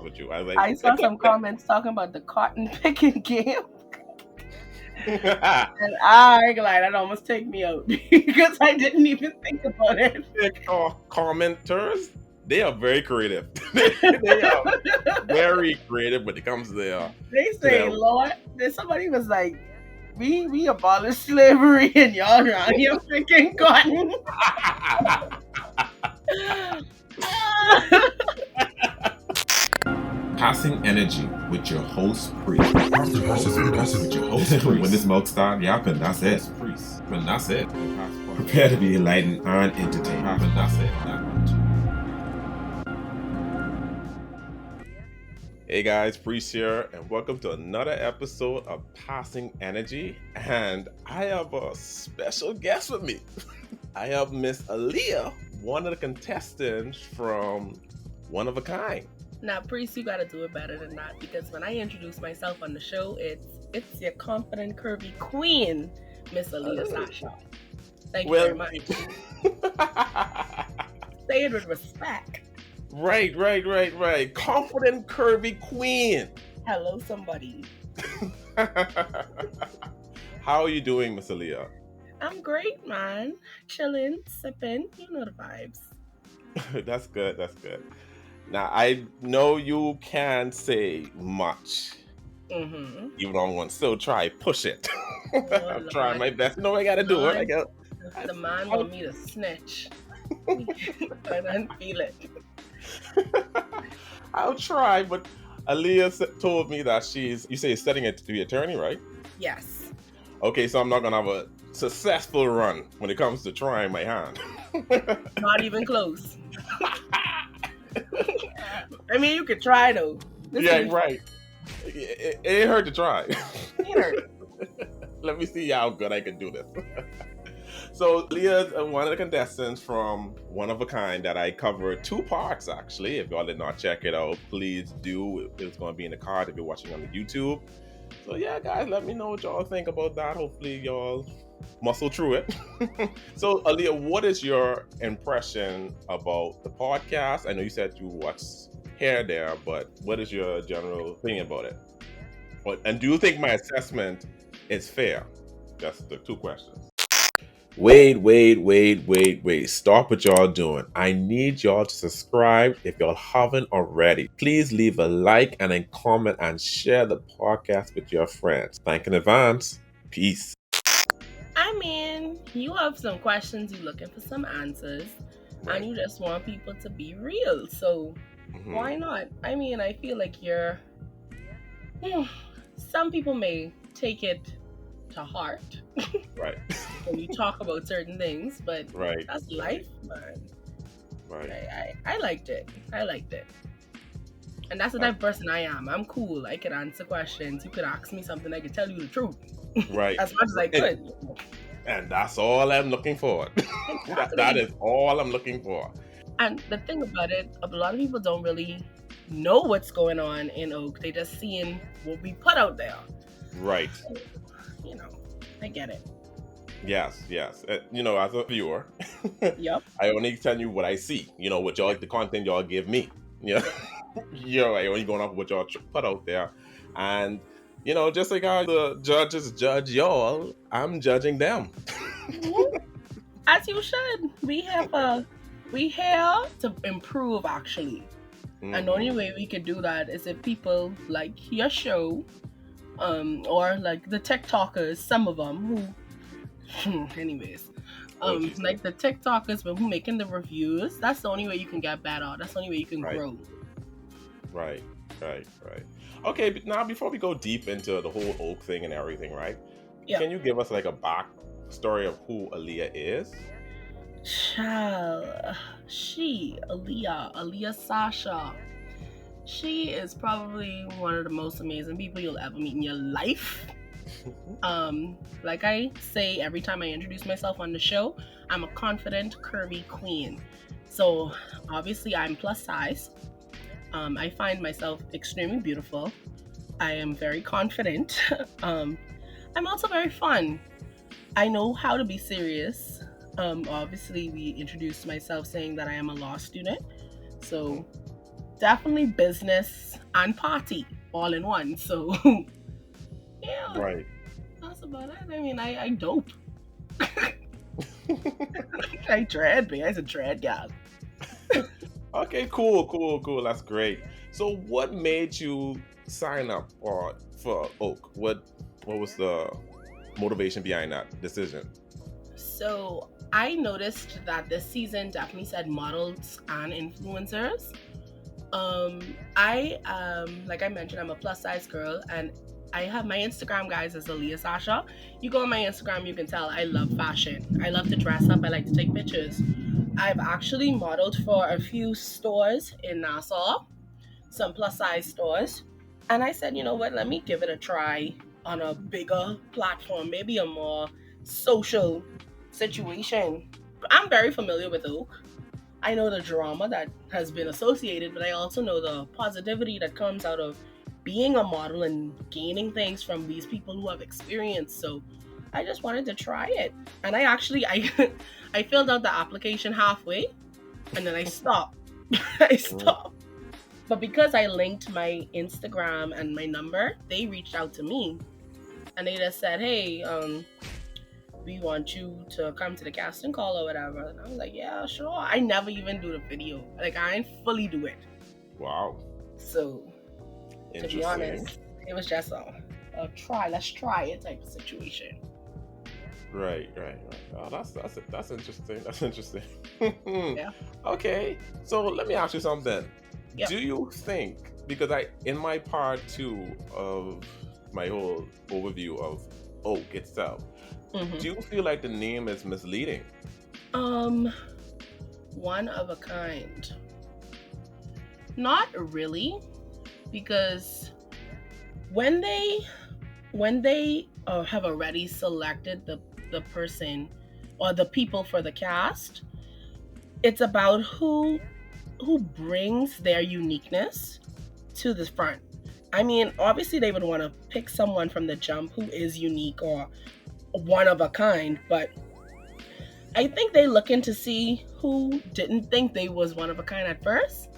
with you. I was like, I saw some comments talking about the cotton picking game. And I ain't glad that almost take me out because I didn't even think about it. Commenters, they are very creative. They are very creative when it comes to They say, Lord, somebody was like, we abolished slavery and y'all around here picking cotton. Passing energy with your host priest. When this milk start yapping, that's it. Priest. And that's it. Prepare to be enlightened and entertained. And that's it. Hey guys, Priest here, and welcome to another episode of Passing Energy. And I have a special guest with me. I have Miss Aleia, one of the contestants from One of a Kind. Now, Priest, you gotta do it better than that, because when I introduce myself on the show, it's your confident, curvy queen, Miss Aliea Sasha. Thank you very much. Say it with respect. Right. Confident, curvy queen. Hello, somebody. How are you doing, Miss Aleia? I'm great, man. Chilling, sipping, you know the vibes. That's good. Now, I know you can't say much. Mm-hmm. Even though I'm going to still try push it. I'm trying my best. You know, I got to do it. The man want me to snitch. I don't feel it. I'll try, but Aleia told me that you say you're studying to be attorney, right? Yes. Okay, so I'm not going to have a successful run when it comes to trying my hand. Not even close. I mean, you could try though. Right. It ain't hurt to try. It Let me see how good I can do this. So Leah's one of the contestants from One of a Kind that I covered 2 parts actually. If y'all did not check it out, please do. It's going to be in the card if you're watching on the YouTube. So yeah, guys, let me know what y'all think about that. Hopefully y'all muscle through it. So Aleia, what is your impression about the podcast? I know you said you watched here there, but what is your general opinion about it? And do you think my assessment is fair? That's the 2 questions. Wait. Stop what y'all doing. I need y'all to subscribe if y'all haven't already. Please leave a like and a comment and share the podcast with your friends. Thank you in advance. Peace. I mean, you have some questions, you're looking for some answers, Right. and you just want people to be real. So why not? I mean, I feel like some people may take it to heart. Right. When you talk about certain things, but Right. that's life, man. Right. I liked it. And that's the type of person I am. I'm cool. I can answer questions. You could ask me something, I could tell you the truth. Right. As much as I could. And that's all I'm looking for. Exactly. That is all I'm looking for. And the thing about it, a lot of people don't really know what's going on in Oak. They just seeing what we put out there. Right. So, I get it. Yes. As a viewer, Yep. I only tell you what I see. What y'all, the content y'all give me. I only going off what y'all put out there. And, just like how the judges judge y'all, I'm judging them. As you should. We here to improve, actually. And the only way we could do that is if people like your show, or like the TikTokers, some of them who, anyways, like the TikTokers who making the reviews. That's the only way you can get better. That's the only way you can grow. Right. Okay, but now before we go deep into the whole Oak thing and everything, right? Yeah. Can you give us like a back story of who Aleia is? Child, Aliea Sasha. She is probably one of the most amazing people you'll ever meet in your life. Like I say every time I introduce myself on the show, I'm a confident, curvy queen. So obviously I'm plus size. I find myself extremely beautiful. I am very confident. I'm also very fun. I know how to be serious. Obviously we introduced myself saying that I am a law student. So definitely business and party all in one. So yeah, Right. that's about it. I mean, I dope. I dread me. I a dread gal. Okay, cool. That's great. So, what made you sign up for Oak? What was the motivation behind that decision? So I noticed that this season definitely said models and influencers. I like I mentioned, I'm a plus size girl, and I have my Instagram, guys, as Aliea Sasha. You go on my Instagram, you can tell I love fashion. I love to dress up. I like to take pictures. I've actually modeled for a few stores in Nassau, some plus size stores, and I said, you know what, let me give it a try on a bigger platform, maybe a more social situation. I'm very familiar with Oak. I know the drama that has been associated, but I also know the positivity that comes out of being a model and gaining things from these people who have experience. So I just wanted to try it. And I I filled out the application halfway and then I stopped. I stopped. But because I linked my Instagram and my number, they reached out to me and they just said, "Hey, we want you to come to the casting call or whatever." And I was like, "Yeah, sure." I never even do the video. Like I ain't fully do it. Wow, So to be interesting. honest, it was just a try. Let's try it type of situation. Right. Oh, that's interesting. That's interesting. Yeah. Okay, so let me ask you something. Yep. Do you think, because in my part two of my whole overview of Oak itself, Mm-hmm. do you feel like the name is misleading? One of a kind. Not really, because when they have already selected the person or the people for the cast, it's about who brings their uniqueness to the front. I mean, obviously they would want to pick someone from the jump who is unique or one of a kind, but I think they looking to see who didn't think they was one of a kind at first,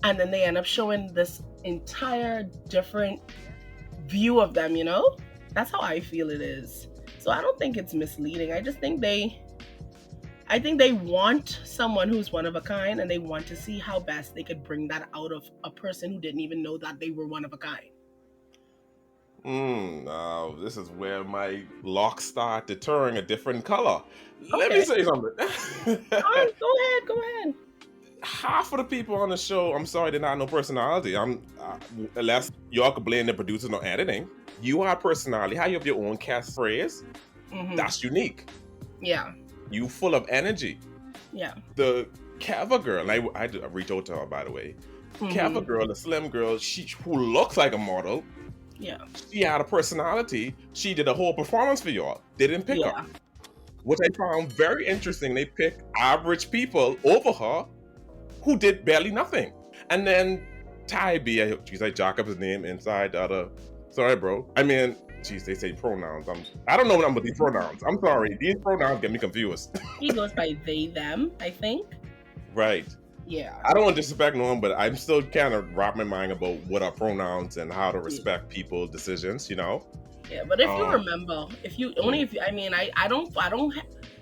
and then they end up showing this entire different view of them, you know? That's how I feel it is. So I don't think it's misleading. I think they want someone who's one of a kind and they want to see how best they could bring that out of a person who didn't even know that they were one of a kind. Now this is where my locks start deterring a different color. Let me Okay. say something. All right, go ahead. Half of the people on the show, I'm sorry, they're not no personality. Unless y'all could blame the producers or editing. You are personality. How you have your own catchphrase? Mm-hmm. That's unique. Yeah. You full of energy. Yeah. The Kava girl, and I reached out to her, by the way. Mm-hmm. Kava girl, the slim girl, who looks like a model. Yeah. She had a personality. She did a whole performance for y'all. They didn't pick her. What I found very interesting, they picked average people over her who did barely nothing. And then Ty B, I Jacob's name inside the other. Sorry, bro. I mean, geez, they say pronouns. I don't know what these pronouns. I'm sorry. These pronouns get me confused. He goes by they, them, I think. Right. Yeah. I don't want to disrespect no one, but I'm still kind of wrap my mind about what are pronouns and how to respect people's decisions, you know? Yeah, but if you remember, I don't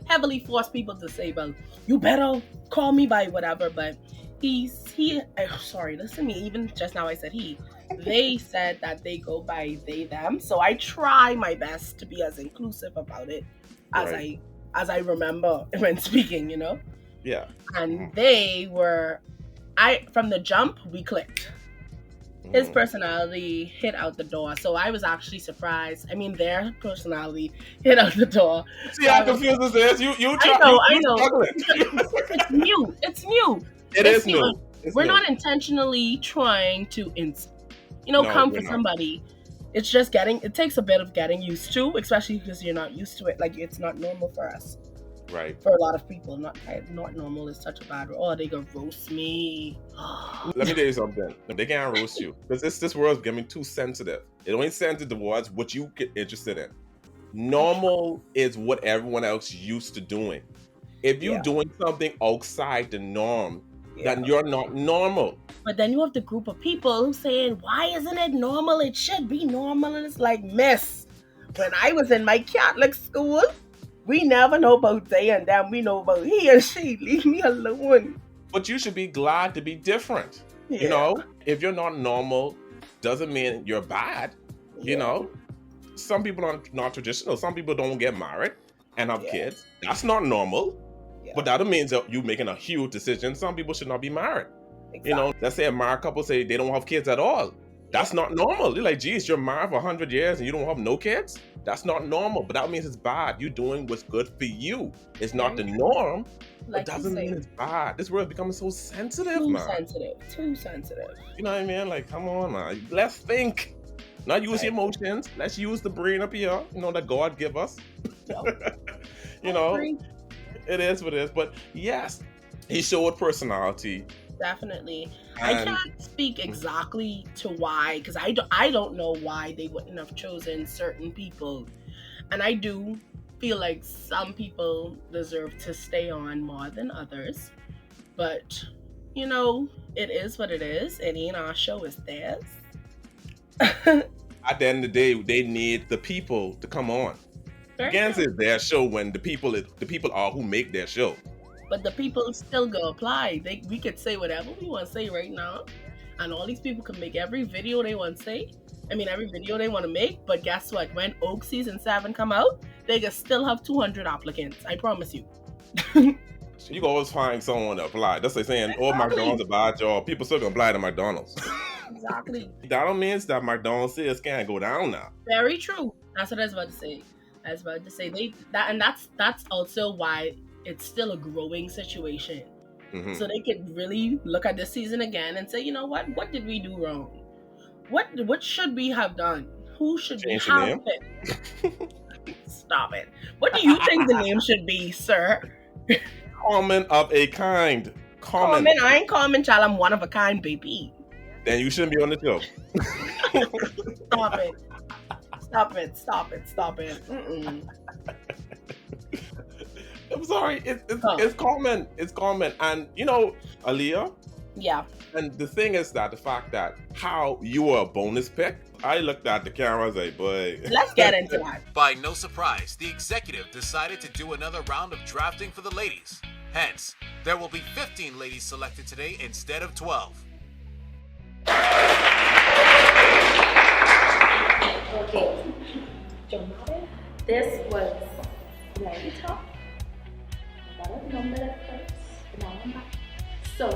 heavily force people to say, well, you better call me by whatever, but sorry, listen to me, even just now I said they said that they go by they, them, so I try my best to be as inclusive about it as I remember when speaking, you know? Yeah. And they were, from the jump, we clicked. His personality hit out the door, so I was actually surprised. I mean, their personality hit out the door. See how confused this is? You I know. Struggling. It's new. It's new. It is new. We're not intentionally trying to, come for somebody. It's just it takes a bit of getting used to, especially because you're not used to it. Like, it's not normal for us. Right. For a lot of people, not normal is such a bad word. Oh, they gonna roast me. Let me tell you something. They can't roast you because this world's getting too sensitive. It only sensitive towards what you get interested in. Normal is what everyone else used to doing. If you're doing something outside the norm, then you're not normal. But then you have the group of people who saying, why isn't it normal? It should be normal. And it's like, miss, when I was in my Catholic school, we never know about they and them. We know about he and she. Leave me alone. But you should be glad to be different. Yeah. You know, if you're not normal, doesn't mean you're bad. You know, some people are not traditional. Some people don't get married and have kids. That's not normal. But that means that you're making a huge decision. Some people should not be married. Exactly. You know, let's say a married couple say they don't have kids at all. That's not normal. You're like, geez, you're married for 100 years and you don't have no kids? That's not normal. But that means it's bad. You're doing what's good for you. It's not the norm. Like, but doesn't mean it's bad. This world is becoming so sensitive, man. Too sensitive. You know what I mean? Like, come on, man. Let's think. Not use emotions. Let's use the brain up here, you know, that God give us. You know, it is what it is. But yes, he showed personality. Definitely. I can't speak exactly to why, because I don't know why they wouldn't have chosen certain people. And I do feel like some people deserve to stay on more than others. But, you know, it is what it is. It ain't our show, it's theirs. At the end of the day, they need the people to come on. Again, it's their show when the people are who make their show. But the people still go apply. We could say whatever we want to say right now. And all these people can make every video they want to say. I mean, every video they want to make. But guess what? When Oak Season 7 come out, they can still have 200 applicants. I promise you. You can always find someone to apply. That's like saying, oh, McDonald's a bad job. People still gonna apply to McDonald's. Exactly. That don't mean that McDonald's sales can't go down now. Very true. That's what I was about to say. That's also why it's still a growing situation. Mm-hmm. So they could really look at this season again and say, you know what did we do wrong? What should we have done? Who should we have picked? Stop it. What do you think the name should be, sir? Common of a kind. Common. I ain't common, child. I'm one of a kind, baby. Then you shouldn't be on the show. Stop it. Mm-mm. I'm sorry. It's common. It's common. And, you know, Aleia? Yeah. And the thing is that the fact that how you were a bonus pick, I looked at the camera and was like, boy. Let's get into that. By no surprise, the executive decided to do another round of drafting for the ladies. Hence, there will be 15 ladies selected today instead of 12. Okay, this was very tough. I got a number at first, but now I'm back. So,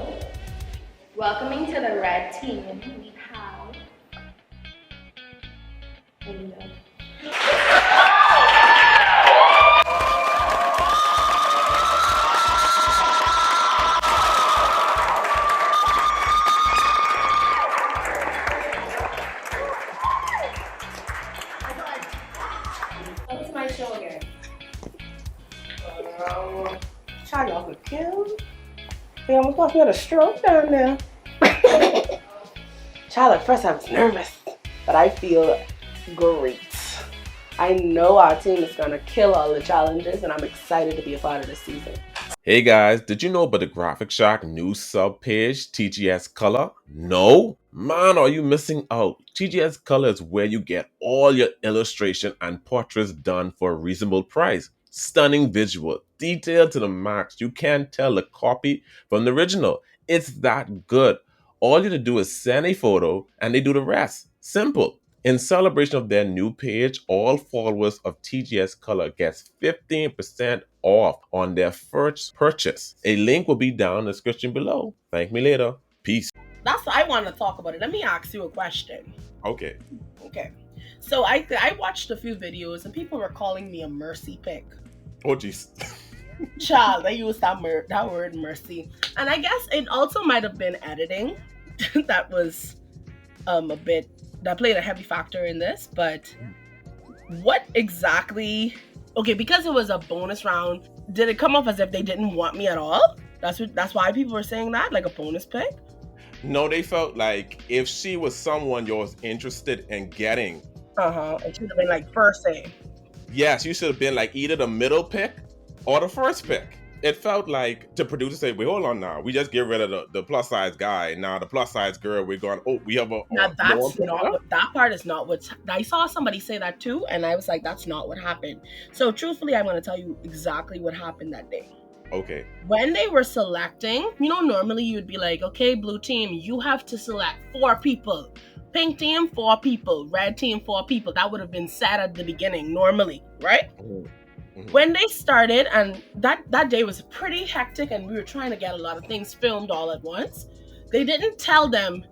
welcoming to the red team, we have Aleia. It's my show again. Child, y'all could kill. They almost thought we had a stroke down there. Child, at first I was nervous, but I feel great. I know our team is gonna kill all the challenges, and I'm excited to be a part of this season. Hey guys, did you know about the Graphic Shack new sub page, TGS Color? No? Man, are you missing out? TGS Color is where you get all your illustration and portraits done for a reasonable price. Stunning visual, detailed to the max. You can't tell the copy from the original. It's that good. All you have to do is send a photo and they do the rest. Simple. In celebration of their new page, all followers of TGS Color gets 15% off on their first purchase. A link will be down in the description below. Thank me later. Peace. That's what I want to talk about it. Let me ask you a question. Okay. So I watched a few videos and people were calling me a mercy pick. Oh, jeez. Child, they used that word mercy. And I guess it also might have been editing that was that played a heavy factor in this. But what exactly... Okay, because it was a bonus round, did it come off as if they didn't want me at all? That's why people were saying that, like a bonus pick? No, they felt like if she was someone you was interested in getting... It should have been like first thing. Yes, you should have been like either the middle pick or the first pick. it felt like the producer said, "Wait, hold on now. We just get rid of the plus size guy. Now the plus size girl, we're going. Oh, we have a Now more that's not popular?" what, that part is not what I saw somebody say that too, and I was like, that's not what happened. So truthfully, I'm going to tell you exactly what happened that day. Okay. When they were selecting, normally you would be like, okay, blue team, you have to select 4 people. Pink team, 4 people. Red team, 4 people. That would have been said at the beginning, normally, right? Mm-hmm. When they started, and that day was pretty hectic, and we were trying to get a lot of things filmed all at once, they didn't tell them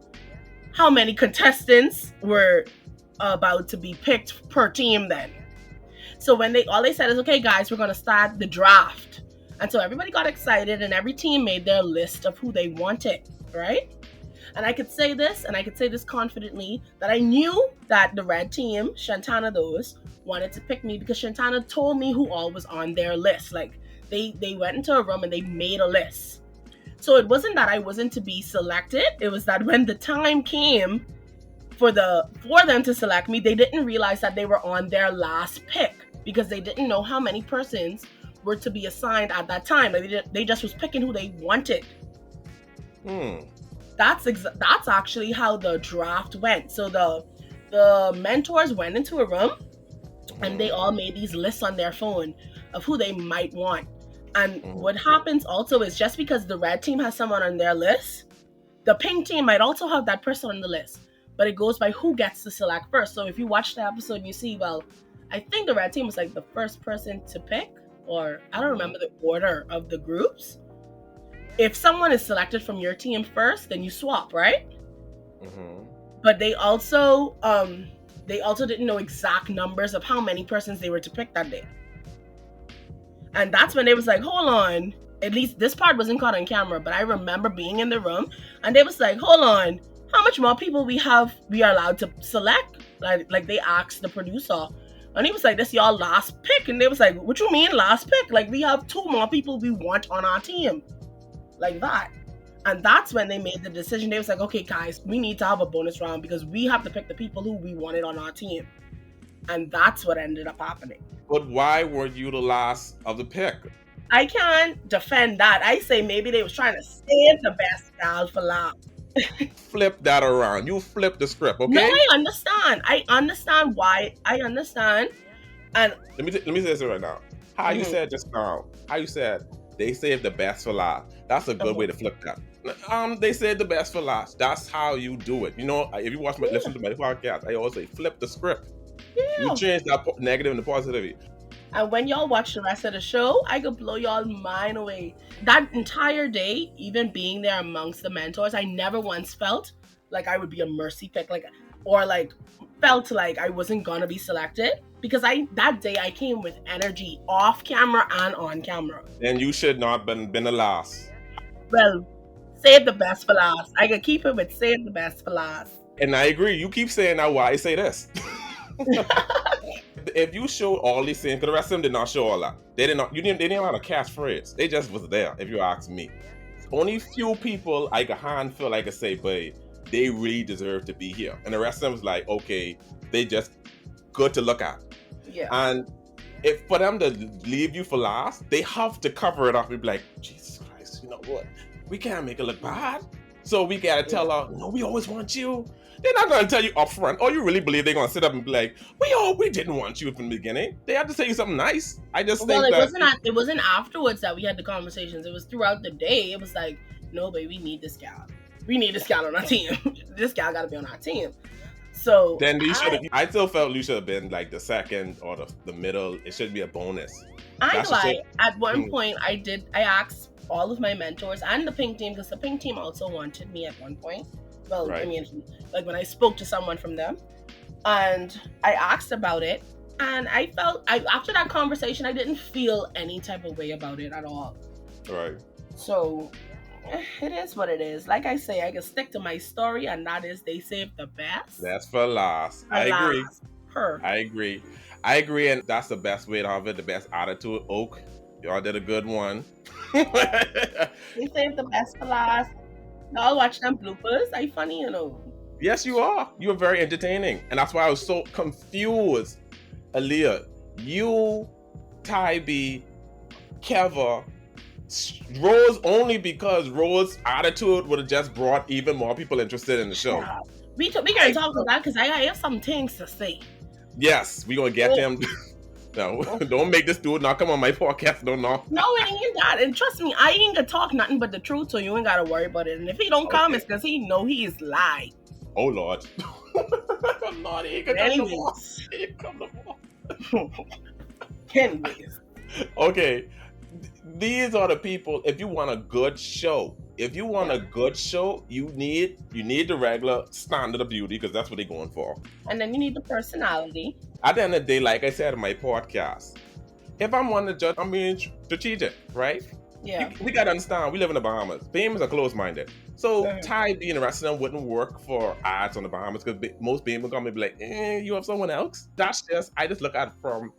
how many contestants were about to be picked per team then. So when all they said is, okay, guys, we're going to start the draft. And so everybody got excited, and every team made their list of who they wanted, right? And I could say this, and I could say this confidently, that I knew that the red team, Shantana those, wanted to pick me because Shantana told me who all was on their list. Like, they went into a room and they made a list. So it wasn't that I wasn't to be selected. It was that when the time came for them to select me, they didn't realize that they were on their last pick because they didn't know how many persons were to be assigned at that time. Like they just was picking who they wanted. That's actually how the draft went. So the mentors went into a room and they all made these lists on their phone of who they might want. And what happens also is just because the red team has someone on their list, the pink team might also have that person on the list, but it goes by who gets to select first. So if you watch the episode, you see, well, I think the red team was like the first person to pick, or I don't remember the order of the groups. If someone is selected from your team first, then you swap, right? But they also didn't know exact numbers of how many persons they were to pick that day. And that's when they was like, hold on. At least this part wasn't caught on camera, but I remember being in the room and they was like, hold on, how much more people we are allowed to select? Like they asked the producer. And he was like, this y'all last pick. And they was like, what you mean last pick? Like, we have 2 more people we want on our team. Like that. And that's when they made the decision. They was like, okay, guys, we need to have a bonus round because we have to pick the people who we wanted on our team. And that's what ended up happening. But why were you the last of the pick? I can't defend that. I say maybe they was trying to save the best gal for last. Flip that around. You flip the script, okay? No, I understand. I understand why. I understand. And let me say this right now. How you said just now, how you said they saved the best for last. That's a good way to flip that. They said the best for last. That's how you do it. You know, if you listen to my podcast, I always say flip the script. Yeah. You change that negative into positivity. And when y'all watch the rest of the show, I could blow y'all mind away. That entire day, even being there amongst the mentors, I never once felt like I would be a mercy pick, or felt like I wasn't gonna be selected. Because that day I came with energy off camera and on camera. And you should not been the last. Well, save the best for last. I could keep it with save the best for last. And I agree. You keep saying that. Why I say this? If you showed all these things, because the rest of them did not show all that. They didn't have a catchphrase. They just was there, if you ask me. Only few people I could handful I could say, but they really deserve to be here. And the rest of them was like, okay, they just good to look at. Yeah. And if for them to leave you for last, they have to cover it up and be like, Jesus Christ, you know what? We can't make it look bad. So we gotta tell her, no, we always want you. They're not gonna tell you up front. Oh, you really believe they're gonna sit up and be like, we didn't want you from the beginning. They have to say you something nice. I just think it wasn't afterwards that we had the conversations. It was throughout the day. It was like, no, babe, we need this gal. We need this gal on our team. This gal gotta be on our team. So then I still felt you should have been like the second or the middle. It should be a bonus. At one point I asked all of my mentors and the pink team, because the pink team also wanted me at one point. Well, right. I mean, like when I spoke to someone from them, and I asked about it, and I felt after that conversation, I didn't feel any type of way about it at all. Right. So it is what it is. Like I say, I can stick to my story, and that is they saved the best. That's for last. I agree, and that's the best way to have it. The best attitude. Oak, y'all did a good one. They saved the best for last. Y'all watch them bloopers. I funny, you know. Yes, you are. You are very entertaining. And that's why I was so confused. Aleia, you, Tybee, Keva, Rose only because Rose's attitude would have just brought even more people interested in the show. Yeah. We can talk about that because I have some things to say. Yes, we gonna get them. No, don't make this dude not come on my podcast. No. No, it ain't that. And trust me, I ain't gonna talk nothing but the truth, so you ain't gotta worry about it. And if he don't come, it's because he know he is lying. Oh Lord. Lord, he can Anyways. come to Anyways. Okay. These are the people. If you want a good show, you need the regular standard of beauty because that's what they're going for. And then you need the personality. At the end of the day, like I said in my podcast, if I'm one to judge, I'm being strategic, right? Yeah. We gotta understand, we live in the Bahamas. Bahamians are closed-minded. So Ty being a wrestler wouldn't work for ads on the Bahamas because most Bahamians gonna be like, you have someone else? I just look at it from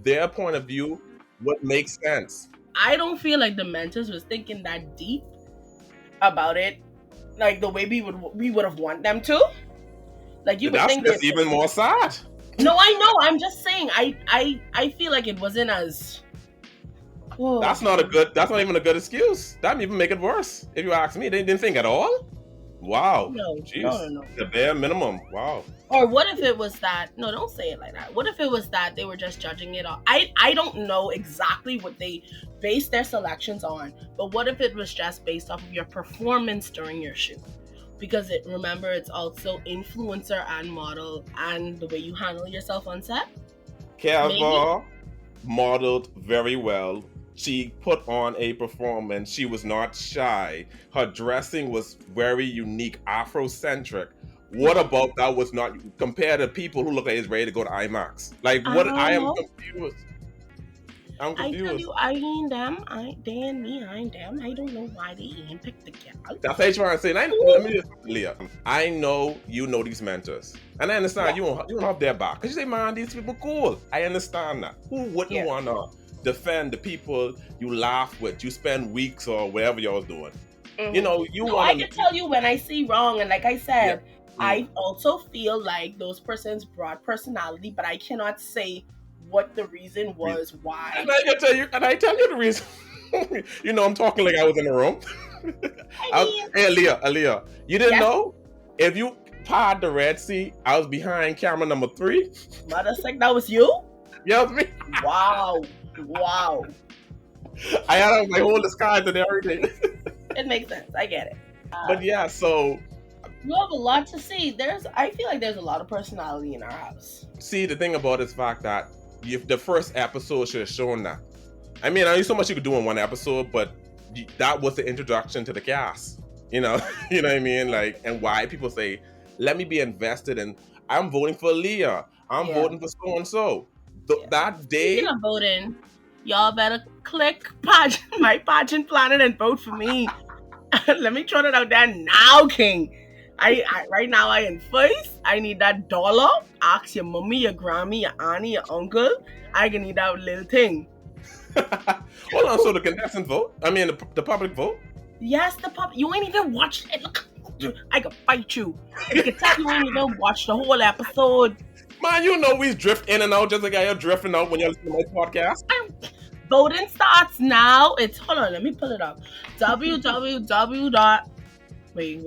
their point of view, what makes sense. I don't feel like the mentors was thinking that deep about it, like the way we would have want them to. Like you would think that's even more sad. No, I know. I'm just saying. I feel like it wasn't as. Whoa. That's not even a good excuse. That would even make it worse. If you ask me, they didn't think at all. Wow. No. The bare minimum. Wow. Or what if it was that? No, don't say it like that. What if it was that they were just judging it off? I don't know exactly what they based their selections on, but what if it was just based off of your performance during your shoot? Because remember, it's also influencer and model and the way you handle yourself on set. Kelva modeled very well. She put on a performance. She was not shy. Her dressing was very unique, Afrocentric. What about that was not compared to people who look like it's ready to go to IMAX? Like what? I am confused. I'm confused. I tell you, I ain't them. They and me, I ain't them. I don't know why they ain't picked the gal. That's what I'm trying to say. Let me just, Leah. I know you know these mentors, and I understand you don't have their back. Cause you say, man, these people cool. I understand that. Who wouldn't wanna defend the people you laugh with? You spend weeks or whatever y'all doing. Mm-hmm. You know, I can tell you when I see wrong, and like I said. Yeah. I also feel like those persons brought personality, but I cannot say what the reason was why. And I tell you the reason. You know, I'm talking like I was in the room. Hey, Aleia, you didn't know? If you pod the Red Sea, I was behind camera number 3. Mother sick, that was you? Yeah, it was me. Wow. I had my whole disguise and everything. It makes sense. I get it. But yeah, so you have a lot to see. I feel like there's a lot of personality in our house. See, the thing about this fact that the first episode should have shown that. I mean, I knew so much you could do in one episode, but that was the introduction to the cast. You know, you know what I mean? Like, and why people say, "Let me be invested in." I'm voting for Aleia. I'm voting for so and so. That day. Speaking of voting, y'all better click my pageant planet and vote for me. Let me throw it out there now, King. I right now I in first. I need that dollar. Ask your mommy, your grammy, your auntie, your uncle. I can need that little thing. Hold on, so the contestants vote? I mean the public vote? Yes, the public. You ain't even watched it. Look, I can fight you. You can tell you ain't even watched the whole episode. Man, you know we drift in and out just like you're drifting out when you're listening to my podcast. Voting starts now. Hold on, let me pull it up. www. Wait.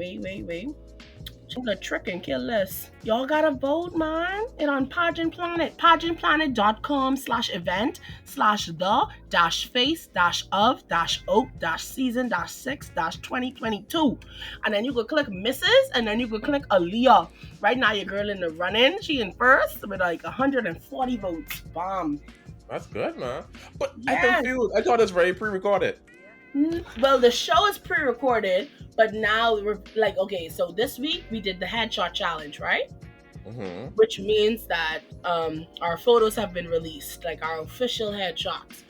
The trick and kill this. Y'all gotta vote, man. It on Pageant Planet. pageantplanet.com/event/the-face-of-season-6-2022. And then you could click Mrs. and then you could click Aleia. Right now your girl in the running. She in first with like 140 votes. Bomb. That's good, man. But yes. I'm confused. I thought it's very pre-recorded. Well, the show is pre-recorded, but now we're like, okay, so this week we did the headshot challenge, right? Mm-hmm. Which means that our photos have been released, like our official headshots.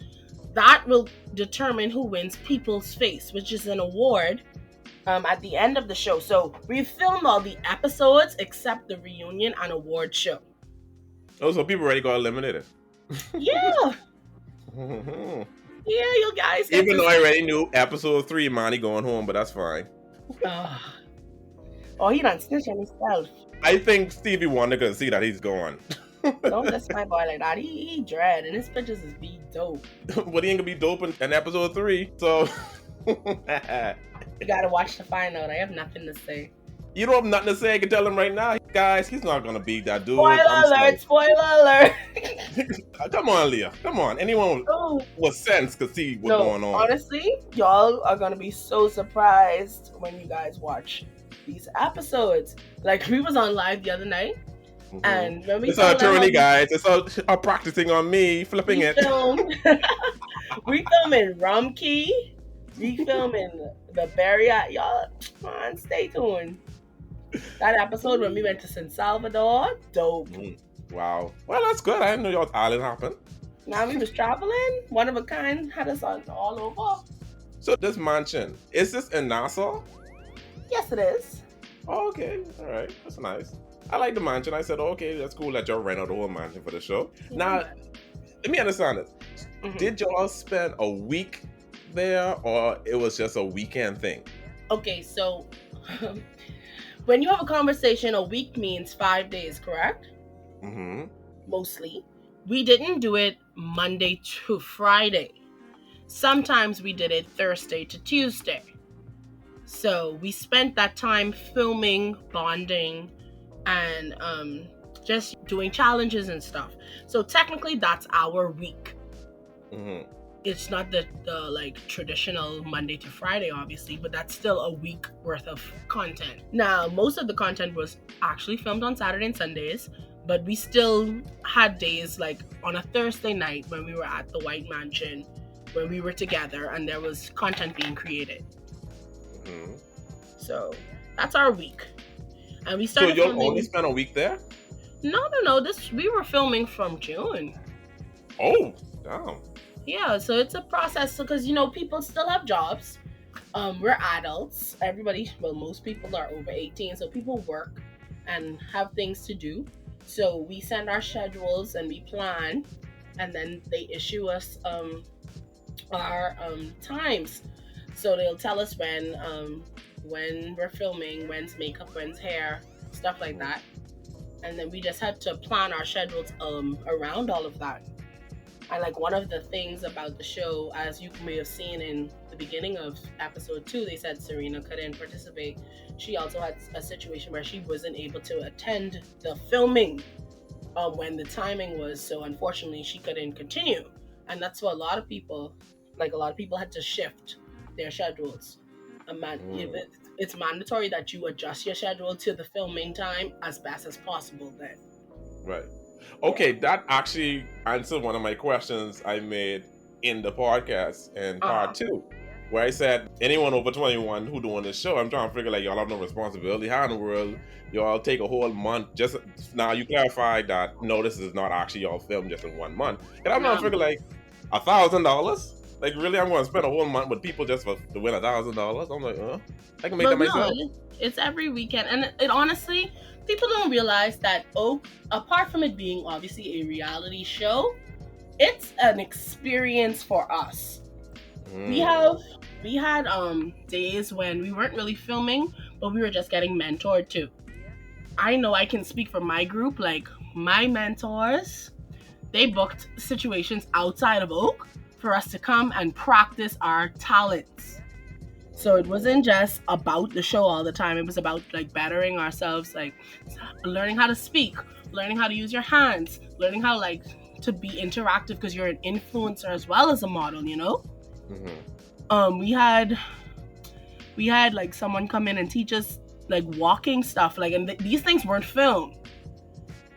That will determine who wins People's Face, which is an award at the end of the show. So we filmed all the episodes except the reunion and award show. Oh, so people already got eliminated. Yeah. Yeah, you guys. Even though I already knew episode 3, Monty going home, but that's fine. Oh, he done snitch on himself. I think Stevie Wonder could see that he's gone. Don't diss my boy like that. He dread, and his pictures is be dope. But he ain't gonna be dope in episode 3, so You gotta watch to find out. I have nothing to say. you don't have nothing to say. I can tell him right now, guys, he's not gonna be that dude. Spoiler alert! Spoiler alert! Come on, Leah. Come on. Anyone with sense could see what's going on. Honestly, y'all are gonna be so surprised when you guys watch these episodes. Like, we was on live the other night, and when we it's our attorney, guys. It's all practicing on me, flipping it. We film in Rumkey. We film in the Barrier. Y'all, come on, stay tuned. That episode when we went to San Salvador, dope. Wow. Well, that's good. I didn't know y'all island happened. Now we was traveling. One of a kind had us on all over. So this mansion, is this in Nassau? Yes, it is. Oh, okay. All right. That's nice. I like the mansion. I said, okay, that's cool that y'all rent out the whole mansion for the show. Yeah. Now, let me understand this. Did y'all spend a week there, or it was just a weekend thing? Okay, so when you have a conversation, a week means 5 days, correct? Mostly. We didn't do it Monday to Friday. Sometimes we did it Thursday to Tuesday. So we spent that time filming, bonding, and just doing challenges and stuff. So technically that's our week. It's not the like traditional Monday to Friday, obviously, but that's still a week worth of content. Now, most of the content was actually filmed on Saturday and Sundays, but we still had days like on a Thursday night when we were at the White Mansion, when we were together and there was content being created. So that's our week. And we started. So you'll only spend a week there? No. We were filming from June. Oh, damn. Yeah, so it's a process because people still have jobs. We're adults. Most people are over 18, so people work and have things to do. So we send our schedules and we plan, and then they issue us our times. So they'll tell us when we're filming, when's makeup, when's hair, stuff like that. And then we just had to plan our schedules around all of that. And like one of the things about the show, as you may have seen in the beginning of episode 2, they said Serena couldn't participate. She also had a situation where she wasn't able to attend the filming when the timing was. So unfortunately, she couldn't continue. And that's what a lot of people had to shift their schedules. It's mandatory that you adjust your schedule to the filming time as best as possible then. Right. Okay, that actually answered one of my questions I made in the podcast in part 2, where I said anyone over 21 who doing this show, I'm trying to figure like y'all have no responsibility. How in the world y'all take a whole month? Just now you clarified that no, this is not actually y'all film just in 1 month. And I'm trying to figure like $1,000. Like really, I'm going to spend a whole month with people just to win $1,000. I'm like, I can make that myself. It's every weekend, and it honestly, people don't realize that apart from it being obviously a reality show, it's an experience for us. We had days when we weren't really filming, but we were just getting mentored too. I know I can speak for my group, like my mentors, they booked situations outside of Oak for us to come and practice our talents. So it wasn't just about the show all the time. It was about like bettering ourselves, like learning how to speak, learning how to use your hands, learning how like to be interactive because you're an influencer as well as a model, We had like someone come in and teach us like walking stuff, like, and these things weren't filmed.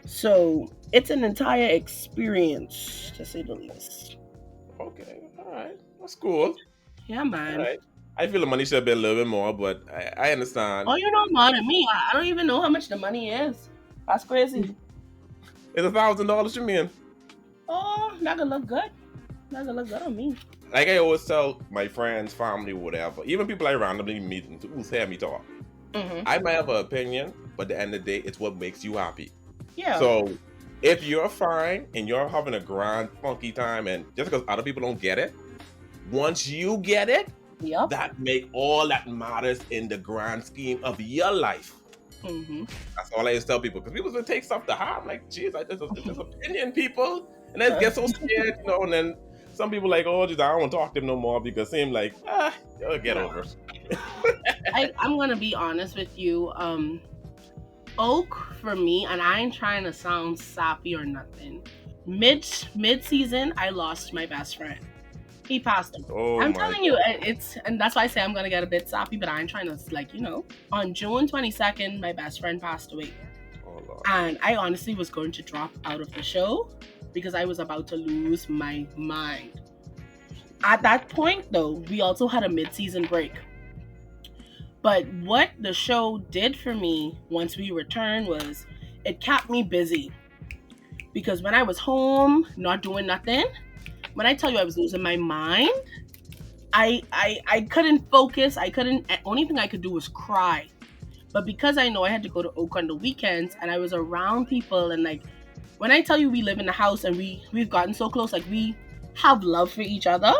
So it's an entire experience, to say the least. Okay, all right, that's cool. Yeah, man. All right. I feel the money should be a little bit more, but I understand. Oh, you know more than me. I don't even know how much the money is. That's crazy. It's $1,000, you mean? Oh, that could look good. That could look good on me. Like I always tell my friends, family, whatever, even people I randomly meet who hear me talk. I might have an opinion, but at the end of the day, it's what makes you happy. Yeah. So if you're fine and you're having a grand, funky time, and just because other people don't get it, once you get it, that make all that matters in the grand scheme of your life. Mm-hmm. That's all I used to tell people, because people would take stuff to heart. I'm like, geez, it's just opinion, people. And then get so scared, and then some people like, oh, just I don't want to talk to them no more because seem like, you'll get over it. I'm going to be honest with you. Oak, for me, and I ain't trying to sound sappy or nothing. Mid-season, I lost my best friend. He passed away. Oh, I'm telling you, and that's why I say I'm gonna get a bit sappy, but I'm trying to, on June 22nd, my best friend passed away. Oh, Lord. And I honestly was going to drop out of the show because I was about to lose my mind. At that point, though, we also had a mid-season break. But what the show did for me once we returned was it kept me busy. Because when I was home, not doing nothing, when I tell you I was losing my mind, I couldn't focus. Only thing I could do was cry. But because I know I had to go to Oak on the weekends and I was around people, and like, when I tell you we live in the house and we've gotten so close, like we have love for each other,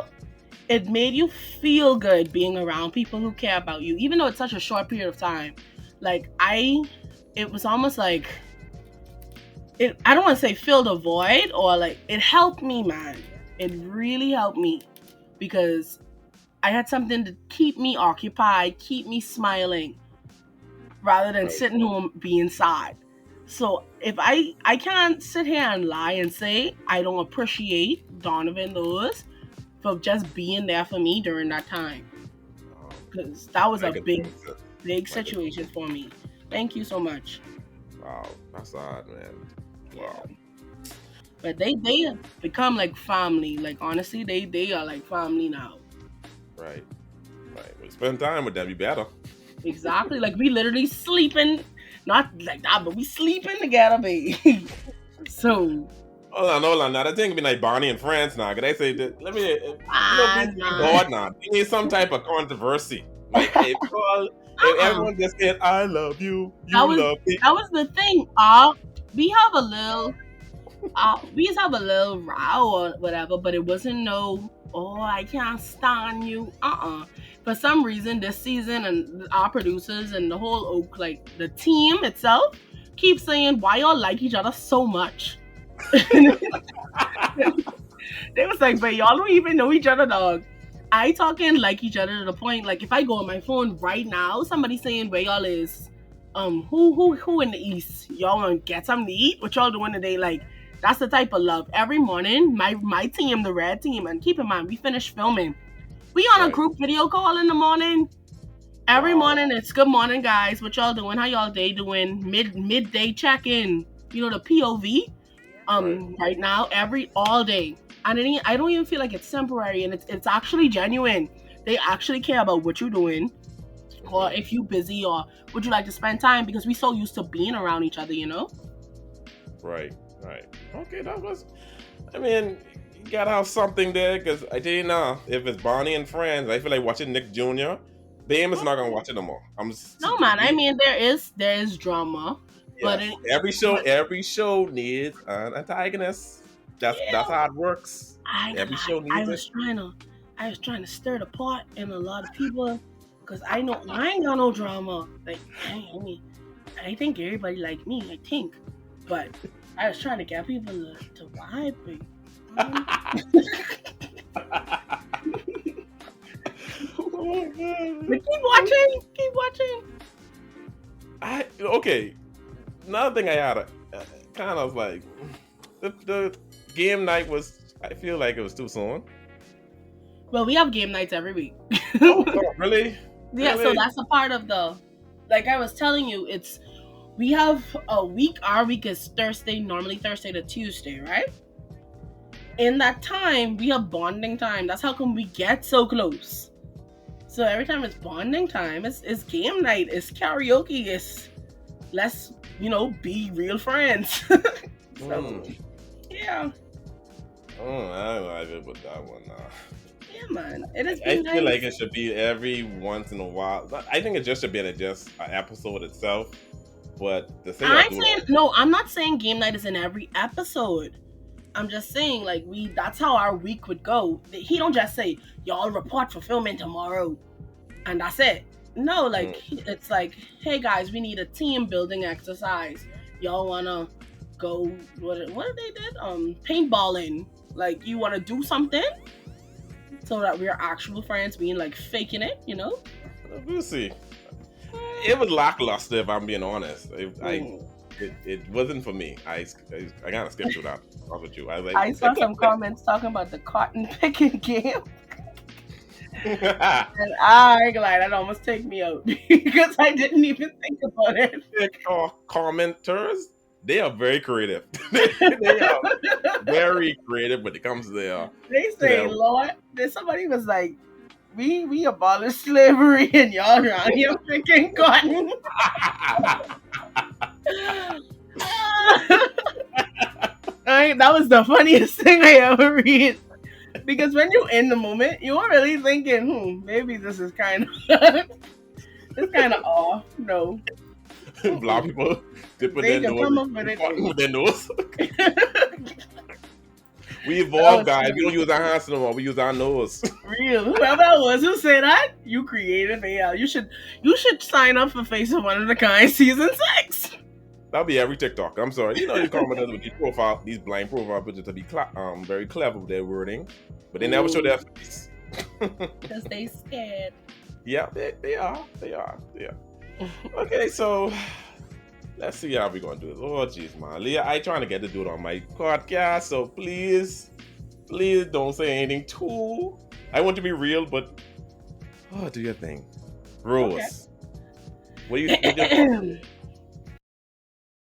it made you feel good being around people who care about you, even though it's such a short period of time. Like it was almost like, I don't want to say filled a void, or like, it helped me, man. It really helped me because I had something to keep me occupied, keep me smiling, rather than sitting home being sad. So if I can't sit here and lie and say I don't appreciate Donovan Lewis for just being there for me during that time, because that was a big situation for me. Thank you so much. Wow, that's odd, man. Wow. But they have become like family. Like, honestly, they are like family now. Right. We spend time with them, you better. Exactly. Like, we literally sleeping, not like that, but we sleeping together, baby. So. Hold on. Now, that thing be like Bonnie and Friends now. Cause they say that, let me, God now. You need some type of controversy. Like, if everyone just said, I love you, love me. That was the thing. We have a little row or whatever, but it wasn't no, I can't stand you. For some reason this season, and our producers and the whole Oak, like the team itself, keeps saying why y'all like each other so much. They was like, but y'all don't even know each other, dog. I talking like each other to the point, like, if I go on my phone right now, somebody saying where y'all is, who in the East, y'all want to get something to eat? What y'all doing today? Like, that's the type of love. Every morning, my team, the red team, and keep in mind, we finished filming. We on a group video call in the morning. Every morning, it's good morning, guys. What y'all doing? How y'all day doing? Midday check-in. The POV. Right now, all day. And I don't even feel like it's temporary, and it's actually genuine. They actually care about what you're doing, or if you're busy, or would you like to spend time, because we're so used to being around each other, Right. Okay, that was, you gotta have something there, because I tell you now, if it's Bonnie and Friends, I feel like watching Nick Jr., Bam is not gonna watch it no more. No, man, there is drama, but every show needs an antagonist. That's how it works. Every show needs I was trying to stir the pot in a lot of people, because I know I ain't got no drama. Like, I think everybody like me, I think. But I was trying to get people to vibe. But keep watching. Okay. Another thing I had kind of like, the game night was, I feel like it was too soon. Well, we have game nights every week. Oh, really? Yeah, really? So that's a part of like I was telling you, we have a week. Our week is normally Thursday to Tuesday, right? In that time, we have bonding time. That's how come we get so close. So every time it's bonding time, it's game night, it's karaoke, it's let's, be real friends. Yeah. I don't like it with that one now. Yeah, man. It is. I feel like it should be every once in a while. I think it just should be an episode itself. But the thing I'm not saying game night is in every episode. I'm just saying, like, that's how our week would go. He don't just say, y'all report for filming tomorrow, and that's it. No, like it's like, hey guys, we need a team building exercise. Y'all wanna go what they did? Paintballing. Like you wanna do something so that we're actual friends, being like faking it, you know? We'll see. It was lackluster if I'm being honest. It wasn't for me. I kind of skipped through that. What with you? I was like, I saw some comments talking about the cotton picking game. And I ain't glad that almost take me out because I didn't even think about it. Commenters, they are very creative. They are very creative when it comes to their. They say, Lord, somebody was like, we abolished slavery and y'all around here picking cotton. That was the funniest thing I ever read. Because when you're in the moment, you are really thinking, maybe this is kind of off. No. Black people dipping their nose with their nose. We evolved, guys. We don't use our hands no more. We use our nose. Real. Whoever that was who said that, you creative AL. You should sign up for Face of One of the Kind season 6. That'll be every TikTok. I'm sorry. You know these commenters with these blind profile pictures to be very clever with their wording, but they never show their face. Because they scared. Yeah, they are. Yeah. Okay, so let's see how we're gonna do this. Oh jeez, man. Leah, I trying to get to do it on my podcast, so please don't say anything too. I want to be real, but do your thing. Rose. Okay. What do you